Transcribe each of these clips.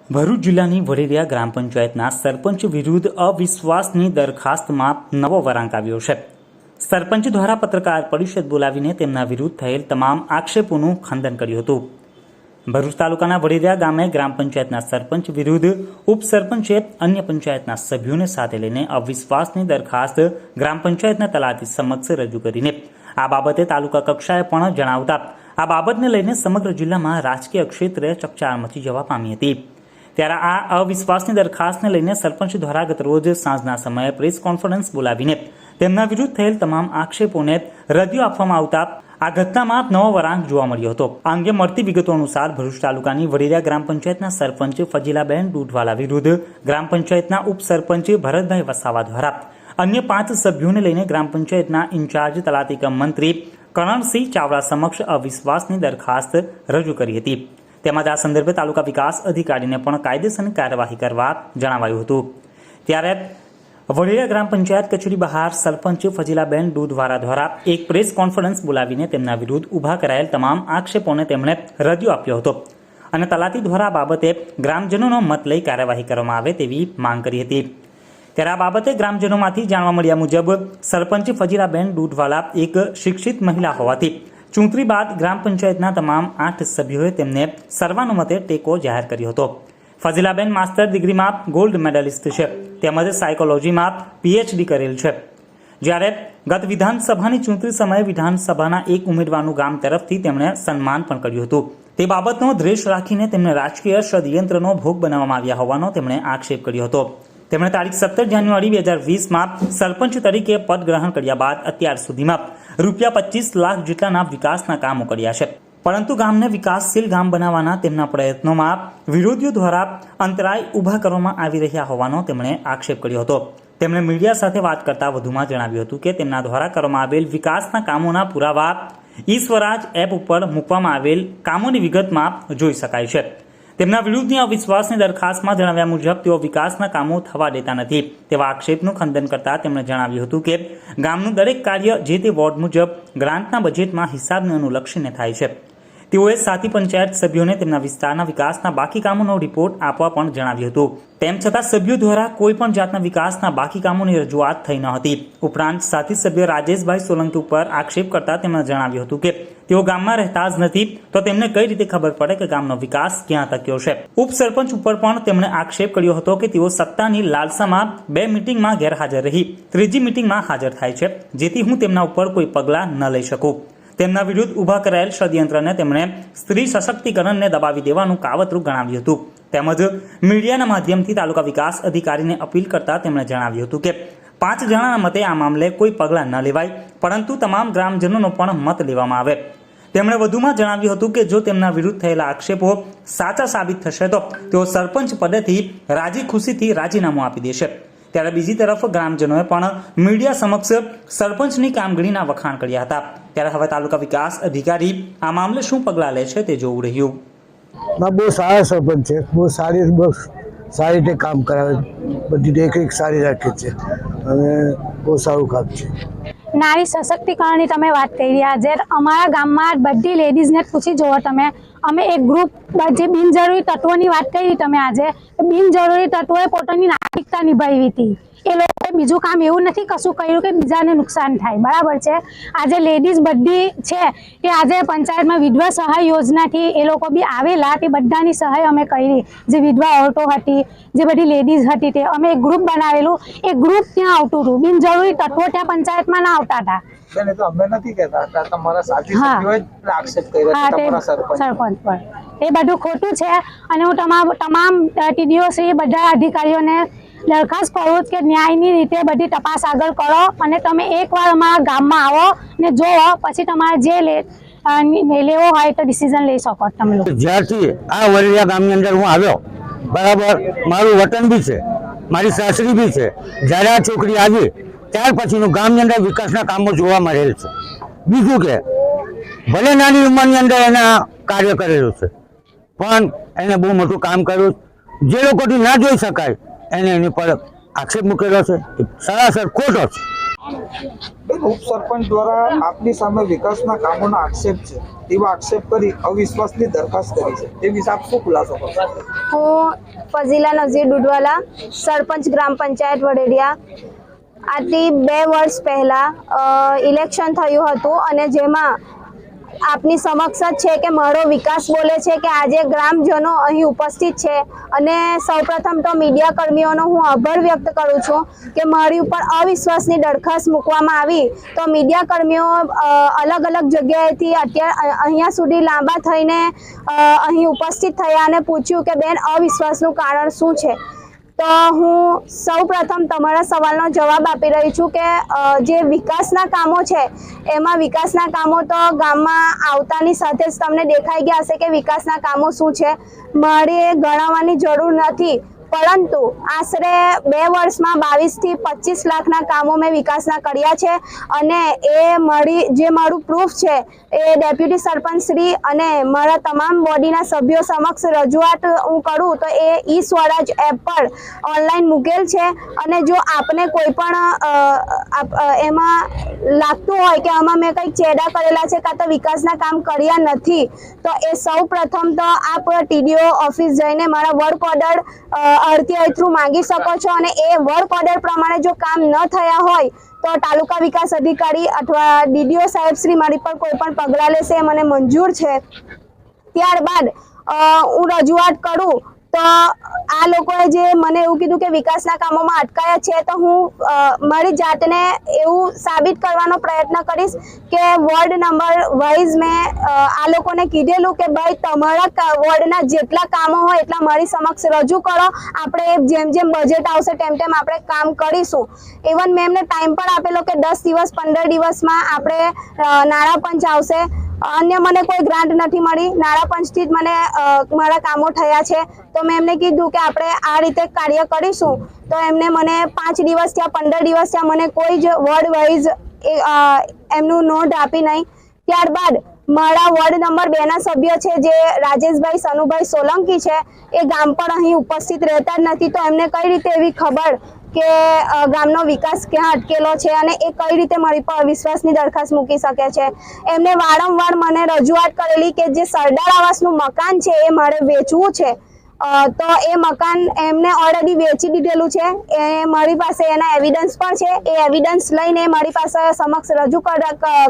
ભરૂચ જિલ્લાની વડેરિયા ગ્રામ પંચાયતના સરપંચ વિરુદ્ધ અવિશ્વાસની દરખાસ્તમાં નવો વળાંક આવ્યો છે। સરપંચ દ્વારા પત્રકાર પરિષદ બોલાવીને તેમના વિરુદ્ધ થયેલ તમામ આક્ષેપોનું ખંડન કર્યું હતું। ભરૂચ તાલુકાના વડેરિયા ગામે ગ્રામ પંચાયતના સરપંચ વિરુદ્ધ ઉપસરપંચે અન્ય પંચાયતના સભ્યોને સાથે લઈને અવિશ્વાસની દરખાસ્ત ગ્રામ પંચાયતના તલાટી સમક્ષ રજૂ કરીને આ બાબતે તાલુકા કક્ષાએ પણ જણાવતા આ બાબતને લઈને સમગ્ર જિલ્લામાં રાજકીય ક્ષેત્રે ચકચાર મચી જવા પામી હતી। ત્યારે આ અવિશ્વાસની દરખાસ્તને લઈને સરપંચ દ્વારા ગતરોજ સાંજના સમયે પ્રેસ કોન્ફરન્સ બોલાવીને તેમના વિરુદ્ધ થયેલ તમામ આક્ષેપોને રદિયો આપવામાં આવતા આ ઘટનામાં નવો વળાંક જોવા મળ્યો હતો। આ અંગે મળતી વિગતો અનુસાર ભરૂચ તાલુકાની વડેરિયા ગ્રામ પંચાયતના સરપંચ ફજીલાબેન દૂધવાલા વિરુદ્ધ ગ્રામ પંચાયતના ઉપસરપંચ ભરતભાઈ વસાવા દ્વારા અન્ય 5 સભ્યોને લઈને ગ્રામ પંચાયતના ઇન્ચાર્જ તલાટી કમ મંત્રી કરણસિંહ ચાવડા સમક્ષ અવિશ્વાસની દરખાસ્ત રજૂ કરી હતી। તેમજ આ સંદર્ભે તાલુકા વિકાસ અધિકારીને પણ કાયદેસરની કાર્યવાહી કરવા જણાવાયું હતું। ત્યારે વડેરિયા ગ્રામ પંચાયત કચેરી બહાર સરપંચ ફજીલાબેન દૂધવાલા દ્વારા એક પ્રેસ કોન્ફરન્સ બોલાવીને તેમના વિરુદ્ધ ઊભા કરાયેલ તમામ આક્ષેપોને તેમણે રદિયો આપ્યો હતો અને તલાટી દ્વારા આ બાબતે ગ્રામજનોનો મત લઈ કાર્યવાહી કરવામાં આવે તેવી માંગ કરી હતી। ત્યારે આ બાબતે ગ્રામજનોમાંથી જાણવા મળ્યા મુજબ સરપંચ ફજીલાબેન દૂધવાલા એક શિક્ષિત મહિલા હોવાથી ચૂંટણી બાદ ગ્રામ પંચાયતના તમામ 8 સભ્યોએ તેમને સર્વાનુમતે ટેકો જાહેર કર્યો હતો। ફજીલાબેન માસ્ટર ડિગ્રીમાં ગોલ્ડ મેડલિસ્ટ છે તેમજ સાયકોલોજીમાં PhD કરેલ છે। જ્યારે ગત વિધાનસભાની ચૂંટણી સમયે વિધાનસભાના એક ઉમેદવારનું ગામ તરફથી તેમણે સન્માન પણ કર્યું હતું। તે બાબતનો દ્વેષ રાખીને તેમને રાજકીય ષડયંત્રનો ભોગ બનાવવામાં આવ્યા હોવાનો તેમણે આક્ષેપ કર્યો હતો। તેમણે તારીખ 17 જાન્યુઆરી 2020માં સરપંચ તરીકે પદ ગ્રહણ કર્યા બાદ અત્યાર સુધીમાં રૂપિયા 25 લાખ જેટલાના વિકાસના કામો કર્યા છે, પરંતુ ગામને વિકાસશીલ ગામ બનાવવાના તેમના પ્રયત્નોમાં વિરોધીઓ દ્વારા અંતરાય ઊભા કરવામાં આવી રહ્યા હોવાનો તેમણે આક્ષેપ કર્યો હતો। તેમણે મીડિયા સાથે વાત કરતા વધુમાં જણાવ્યું હતું કે તેમના દ્વારા કરવામાં આવેલ વિકાસના કામોના પુરાવા ઈ-સ્વરાજ એપ ઉપર મૂકવામાં આવેલ કામોની વિગતમાં જોઈ શકાય છે। તેમના વિરુદ્ધની અવિશ્વાસની દરખાસ્તમાં જણાવ્યા મુજબ તેઓ વિકાસના કામો થવા દેતા નથી તેવા આક્ષેપનું ખંડન કરતા તેમણે જણાવ્યું હતું કે ગામનું દરેક કાર્ય જે તે વોર્ડ મુજબ ગ્રાન્ટના બજેટમાં હિસાબને અનુલક્ષીને થાય છે। તેઓએ સાથી પંચાયત સભ્યોને તેમના વિસ્તારના વિકાસના બાકી કામોનો રિપોર્ટ આપવા પણ જણાવ્યું હતું। તેમ છતાં સભ્યો દ્વારા કોઈ પણ જાતના વિકાસના બાકી કામોની રજૂઆત થઈ ન હતી। ઉપરાંત સાથી સભ્ય રાજેશભાઈ સોલંકી ઉપર આક્ષેપ કરતા તેમણે જણાવ્યું હતું કે તેઓ ગામમાં રહેતા જ નથી તો તેમને કઈ રીતે ખબર પડે કે ગામનો વિકાસ ક્યાં ટક્યો છે। ઉપસરપંચ ઉપર પણ તેમણે આક્ષેપ કર્યો હતો કે તેઓ સત્તાની લાલસામાં 2 મિટિંગમાં ગેરહાજર રહી 3જી મિટિંગમાં હાજર થાય છે, જેથી હું તેમના ઉપર કોઈ પગલાં ન લઈ શકું। તેમના વિરુદ્ધ ઊભા કરાયેલ ષડયંત્રને તેમણે સ્ત્રી સશક્તિકરણને દબાવી દેવાનું કાવતરું ગણાવ્યું હતું। તેમજ મીડિયાના માધ્યમથી તાલુકા વિકાસ અધિકારીને અપીલ કરતા તેમણે જણાવ્યું હતું કે 5 જણાના મતે આ મામલે કોઈ પગલાં ન લેવાય, પરંતુ તમામ ગ્રામજનોનો પણ મત લેવામાં આવે। તેમણે વધુમાં જણાવ્યું હતું કે જો તેમના વિરુદ્ધ થયેલા આક્ષેપો સાચા સાબિત થશે તો તેઓ સરપંચ પદેથી રાજી ખુશીથી રાજીનામું આપી દેશે। ત્યારે બીજી તરફ ગ્રામજનોએ પણ મીડિયા સમક્ષ સરપંચની કામગીરીના વખાણ કર્યા હતા। ત્યારે હવે તાલુકા વિકાસ અધિકારી આ મામલે શું પગલાં લે છે તે જોવું રહ્યું। બહુ સારા સરપંચ છે, બહુ સારી રીતે કામ કરાવે, બધી દેખરેખ સારી રાખે છે અને બહુ સારું કામ છે। નારી સશક્તિકરણની તમે વાત કરી રહ્યા છે। અમારા ગામમાં બધી લેડીઝને પૂછી જુઓ તમે, અમે એક ગ્રુપ જે બિનજરૂરી તત્વોની વાત કરી તમે આજે, બિનજરૂરી તત્વોએ પોતાની નાગરિકતા નિભાવી હતી। એ લોકોએ બીજું કામ એવું નથી કશું કર્યું કે બીજાને નુકસાન થાય, બરાબર છે। આજે લેડીઝ બધી છે કે આજે પંચાયતમાં વિધવા સહાય યોજનાથી એ લોકો બી આવેલા, તે બધાની સહાય અમે કરી। જે વિધવા ઓરતો હતી, જે બધી લેડીઝ હતી, તે અમે એક ગ્રુપ બનાવેલું, એ ગ્રુપ ત્યાં આવતું હતું, બિનજરૂરી તત્વો ત્યાં પંચાયતમાં ના આવતા હતા। સરપંચ પર એ બધું ખોટું છે અને હું તમામ TDO શ્રી બધા અધિકારીઓને દરખાસ્ત કરું કે ન્યાયની રીતે બધી તપાસ આગળ કરો અને તમે એકવાર અમારા ગામમાં આવો ને જોવો, પછી તમારે જે લેવો હોય તો ડિસિઝન લઈ શકો તમે લોકો। જ્યારથી આ વડેરિયા ગામની અંદર હું આવ્યો, બરાબર, મારું વતન બી છે, મારી સાસરી બી છે। જ્યારે આ છોકરી આવી ત્યાર પછીનું ગામની અંદર વિકાસના કામો જોવા મળેલ છે। બીજું કે ભલે નાની ઉંમરની અંદર એના કાર્ય કરેલું છે, પણ એને બહુ મોટું કામ કર્યું, જે લોકોથી ના જોઈ શકાય એને એની પર આક્ષેપ મૂકેલો છે, સરાસર ખોટો છે। ઉપસરપંચ દ્વારા આપની સામે વિકાસના કામોનો આક્ષેપ છે તેવા આક્ષેપ કરી અવિશ્વાસની દરખાસ્ત કરી છે તે વિશે આપ શું ખુલાસો કરશો? હું ફઝીલા નઝીર ડુડવાલા, સરપંચ ગ્રામ પંચાયત વડેડિયા. આજથી 2 વર્ષ પહેલાં ઇલેક્શન થયું હતું અને જેમાં આપની સમક્ષ જ છે કે મારો વિકાસ બોલે છે કે આજે ગ્રામજનો અહીં ઉપસ્થિત છે અને સૌપ્રથમ તો મીડિયા કર્મીઓનો હું આભાર વ્યક્ત કરું છું કે મારી ઉપર અવિશ્વાસની દરખાસ્ત મૂકવામાં આવી તો મીડિયા કર્મીઓ અલગ અલગ જગ્યાએથી અત્યારે અહીંયા સુધી લાંબા થઈને અહીં ઉપસ્થિત થયા અને પૂછ્યું કે બેન અવિશ્વાસનું કારણ શું છે. તો હું સૌપ્રથમ તમારા સવાલનો જવાબ આપી રહી છું કે જે વિકાસના કામો છે એમાં વિકાસના કામો તો ગામમાં આવતાની સાથે જ તમને દેખાઈ ગયા હશે કે વિકાસના કામો શું છે. મારે ગણાવવાની જરૂર નથી, પરંતુ આશરે 2 વર્ષમાં 22 થી 25 લાખના કામો મેં વિકાસના કર્યા છે અને જે મારું પ્રૂફ છે એ ડેપ્યુટી સરપંચ શ્રી અને મારા તમામ બોડીના સભ્યો સમક્ષ રજૂઆત હું કરું તો એ ઈ સ્વરાજ એપ પર ઓનલાઈન મૂકેલ છે. અને જો આપને કોઈ પણ એમાં લાગતું હોય કે આમાં મેં કંઈક ચેડા કરેલા છે કાં તો વિકાસના કામ કર્યા નથી તો એ સૌ પ્રથમ તો આપ ટીડીઓ ઓફિસ જઈને મારા વર્ક ઓર્ડર RTI થ્રુ માંગી શકો છો અને એ વર્ક ઓર્ડર પ્રમાણે જો કામ ન થયા હોય તો તાલુકા વિકાસ અધિકારી અથવા DDO સાહેબ શ્રી મારી પર કોઈ પણ પગલાં લેશે એ મને મંજૂર છે. ત્યારબાદ હું રજૂઆત કરું તો આ લોકોએ જે મને એવું કીધું કે વિકાસના કામોમાં અટકાયા છે તો હું મારી જાતને એવું સાબિત કરવાનો પ્રયત્ન કરીશ કે વોર્ડ નંબર વાઇઝ મેં આ લોકોને કીધેલું કે ભાઈ તમારા વોર્ડના જેટલા કામો હોય એટલા મારી સમક્ષ રજૂ કરો, આપણે જેમ જેમ બજેટ આવશે તેમ તેમ આપણે કામ કરીશું. ઇવન મેં એમને ટાઈમ પણ આપેલો કે 10 દિવસ 15 દિવસમાં આપણે નાણાં પંચ આવશે. અન્ય મને કોઈ ગ્રાન્ટ નથી મળી, નાણાં પંચથી જ મને મારા કામો થયા છે. તો મેં એમને કીધું કે આપણે આ રીતે કાર્ય કરીશું તો એમને મને 5 દિવસ થયા 15 દિવસ થયા મને કોઈ જ વોર્ડ વાઇઝ એમનું નોંધ આપી નહીં. ત્યારબાદ મારા વોર્ડ નંબર 2 ના સભ્ય છે જે રાજેશભાઈ સનુભાઈ સોલંકી છે એ ગામ પર અહીં ઉપસ્થિત રહેતા જ નથી તો એમને કઈ રીતે એવી ખબર કે ગામનો વિકાસ ક્યાં અટકેલો છે અને એ કઈ રીતે મારી પર અવિશ્વાસની દરખાસ્ત મૂકી શકે છે. એમને વારંવાર મને રજૂઆત કરેલી કે જે સરદાર આવાસનું મકાન છે એ મારે વેચવું છે તો એ મકાન એમને ઓલરેડી વેચી દીધેલું છે. એ મારી પાસે એના એવિડન્સ પણ છે. એ એવિડન્સ લઈને મારી પાસે સમક્ષ રજૂ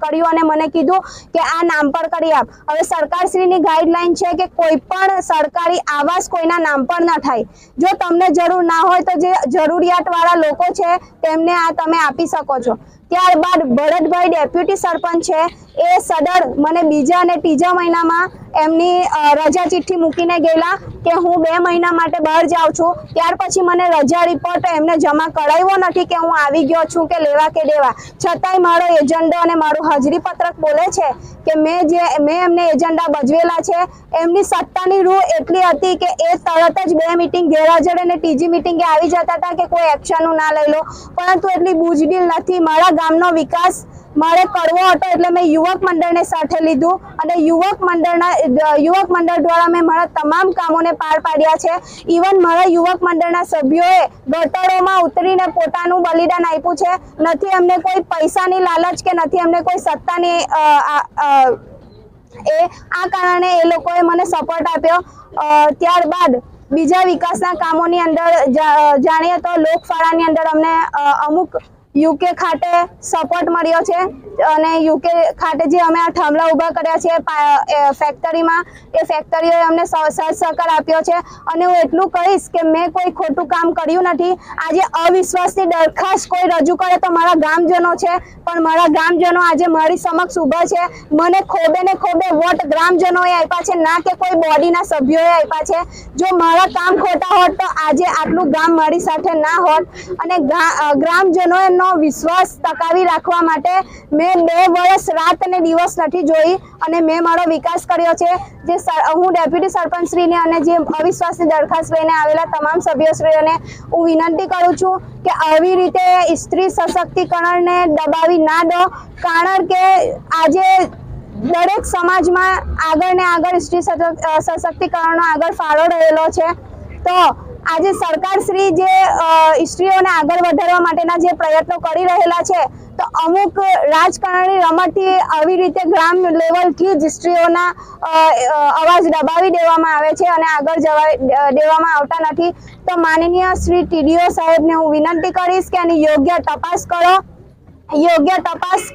કર્યું અને મને કીધું કે આ નામ પર કરી આપ. હવે સરકારશ્રીની ગાઈડલાઈન છે કે કોઈ પણ સરકારી આવાસ કોઈના નામ પર ન થાય. જો તમને જરૂર ના હોય તો જે જરૂરિયાતવાળા લોકો છે તેમને આ તમે આપી શકો છો. ત્યારબાદ ભરતભાઈ ડેપ્યુટી સરપંચ છે એ સદર મને 2જા અને 3જા મહિનામાં એમની રજા ચિઠ્ઠી મૂકીને ગયેલા કે હું 2 મહિના માટે બહાર જાઉં છું. ત્યાર પછી મને રજા રિપોર્ટ એમને જમા કરાવ્યો નથી કે હું આવી ગયો છું કે લેવા કે દેવા. છતાંય મારો એજન્ડો અને મારું હાજરી પત્રક બોલે છે કે મેં એમને એજન્ડા ભજવેલા છે. એમની સત્તાની રૂહ એટલી હતી કે એ તરત જ 2 મિટિંગ ગેરહાજર અને ત્રીજી મિટિંગે આવી જતા હતા કે કોઈ એક્શનનું ના લઈ લો, પરંતુ એટલી બુજદિલ નથી. મારા ગામનો વિકાસ મારે કરવો હતો એટલે મેં યુવક મંડળને સાથે લીધું અને યુવક મંડળ દ્વારા મેં મારા તમામ કામોને પાર પાડ્યા છે. ઇવન મારા યુવક મંડળના સભ્યોએ ગટરોમાં ઉતરીને પોતાનું બલિદાન આપ્યું છે. નથી એમને કોઈ પૈસાની લાલચ કે નથી એમને કોઈ સત્તાની આ કારણે એ લોકોએ મને સપોર્ટ આપ્યો. ત્યારબાદ બીજા વિકાસના કામોની અંદર જાણીએ તો લોકફાળાની અંદર અમને અમુક UK ખાતે સપોર્ટ મળ્યો છે અને UK ખાતે જે અમે આ થાંભલા ઊભા કર્યા છે ફેક્ટરીમાં એ ફેક્ટરીઓએ અમને સાથ સહકાર આપ્યો છે. અને હું એટલું કહીશ કે મેં કોઈ ખોટું કામ કર્યું નથી. આજે અવિશ્વાસની દરખાસ્ત કોઈ રજૂ કરે તો મારા ગામજનો છે, પણ મારા ગામજનો આજે મારી સમક્ષ ઊભા છે. મને ખોબે ને ખોબે વોટ ગ્રામજનોએ આપ્યા છે, ના કે કોઈ બોડીના સભ્યોએ આપ્યા છે. જો મારા કામ ખોટા હોત તો આજે આટલું ગામ મારી સાથે ના હોત. અને ગ્રામજનોએ વિશ્વાસ ટકાવી રાખવા માટે મેં 2 વર્ષ રાત અને દિવસ નથી જોઈ અને મેં મારો વિકાસ કર્યો છે. જે હું ડેપ્યુટી સરપંચ શ્રીને અને જે અવિશ્વાસની દરખાસ્ત લઈને આવેલા તમામ સભ્યશ્રીઓને હું વિનંતી કરું છું કે આવી રીતે સ્ત્રી સશક્તિકરણને દબાવી ના દો, કારણ કે આજે દરેક સમાજમાં આગળ ને આગળ સ્ત્રી સશક્તિકરણનો આગળ ફાળો રહેલો છે. તો આજે સરકારશ્રી જે સ્ત્રીઓને આગળ વધારવા માટેના જે પ્રયત્નો કરી રહેલા છે, તો અમુક રાજકારણી રમતથી આવી રીતે ગ્રામ લેવલથી જ સ્ત્રીઓના અવાજ દબાવી દેવામાં આવે છે અને આગળ જવા દેવામાં આવતા નથી. તો માનનીય શ્રી TDO સાહેબને હું વિનંતી કરીશ કે એની યોગ્ય તપાસ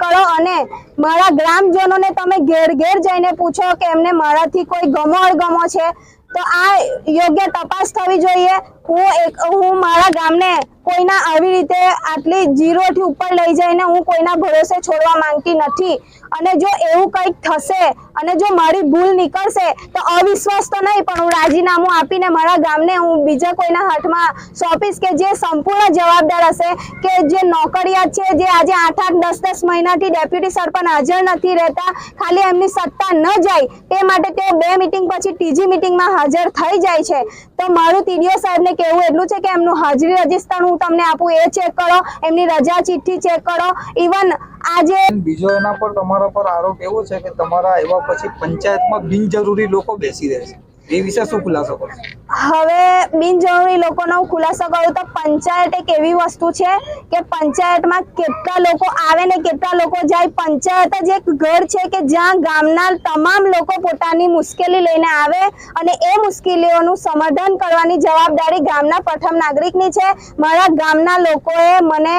કરો અને મારા ગ્રામજનોને તમે ઘેર ઘેર જઈને પૂછો કે એમને મારાથી કોઈ ગમો અણગમો છે, તો આ યોગ્ય તપાસ થવી જોઈએ. હું મારા ગામને કોઈના આવી રીતે આટલી 0 થી ઉપર લઈ જઈને હું કોઈના ભરોસે છોડવા માંગતી નથી. અને જો એવું કંઈક થશે અને જો મારી ભૂલ નીકળશે તો અવિશ્વાસ તો નહીં, પણ હું રાજીનામું આપીને મારા ગામને હું બીજા કોઈના હાથમાં સોંપીશ કે જે સંપૂર્ણ જવાબદાર હશે, કે જે નોકરિયાત છે, જે આજે 8-10 મહિનાથી ડેપ્યુટી સરપંચ હાજર નથી રહેતા, ખાલી એમની સત્તા ન જાય તે માટે તેઓ 2 મિટિંગ પછી ત્રીજી મિટિંગમાં હાજર થઈ જાય છે. તો મારું TDO સાહેબને કહેવું એટલું છે કે એમનું હાજરી રજીસ્ટર હું તમને આપું એ ચેક કરો, એમની રજા ચિઠ્ઠી ચેક કરો. ઇવન આજે બીજો એના પર તમારા પર આરોપ એવો છે કે તમારા એવા પછી પંચાયતમાં બિનજરૂરી લોકો બેસી રહે છે, એ વિશે શું ખુલાસો કરશો? હવે બિનજરૂરી લોકોનો ખુલાસો કરું તો પંચાયત એક એવી વસ્તુ છે કે પંચાયતમાં કેટલા લોકો આવે ને કેટલા લોકો જાય. પંચાયત જ એક ઘર છે કે જ્યાં ગામના તમામ લોકો પોતાની મુશ્કેલી લઈને આવે અને એ મુશ્કેલીઓનું સમાધાન કરવાની જવાબદારી ગામના પ્રથમ નાગરિકની છે. મારા ગામના લોકોએ મને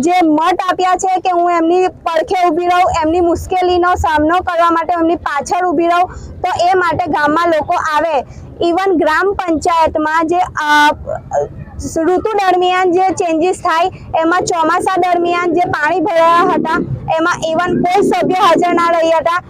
જે મત આપ્યા છે કે હું એમની પડખે ઊભી રહું, એમની મુશ્કેલીનો સામનો કરવા માટે એમની પાછળ ઊભી રહું, તો એ માટે ગામમાં લોકો આવે. ઇવન ગ્રામ પંચાયતમાં જે ઋતુ દરમિયાન જે ચેન્જીસ થાય, એમાં ચોમાસા દરમિયાન જે પાણી ભરાયા હતા એમાં ઇવન કોઈ સભ્ય હાજર ના રહ્યા હતા.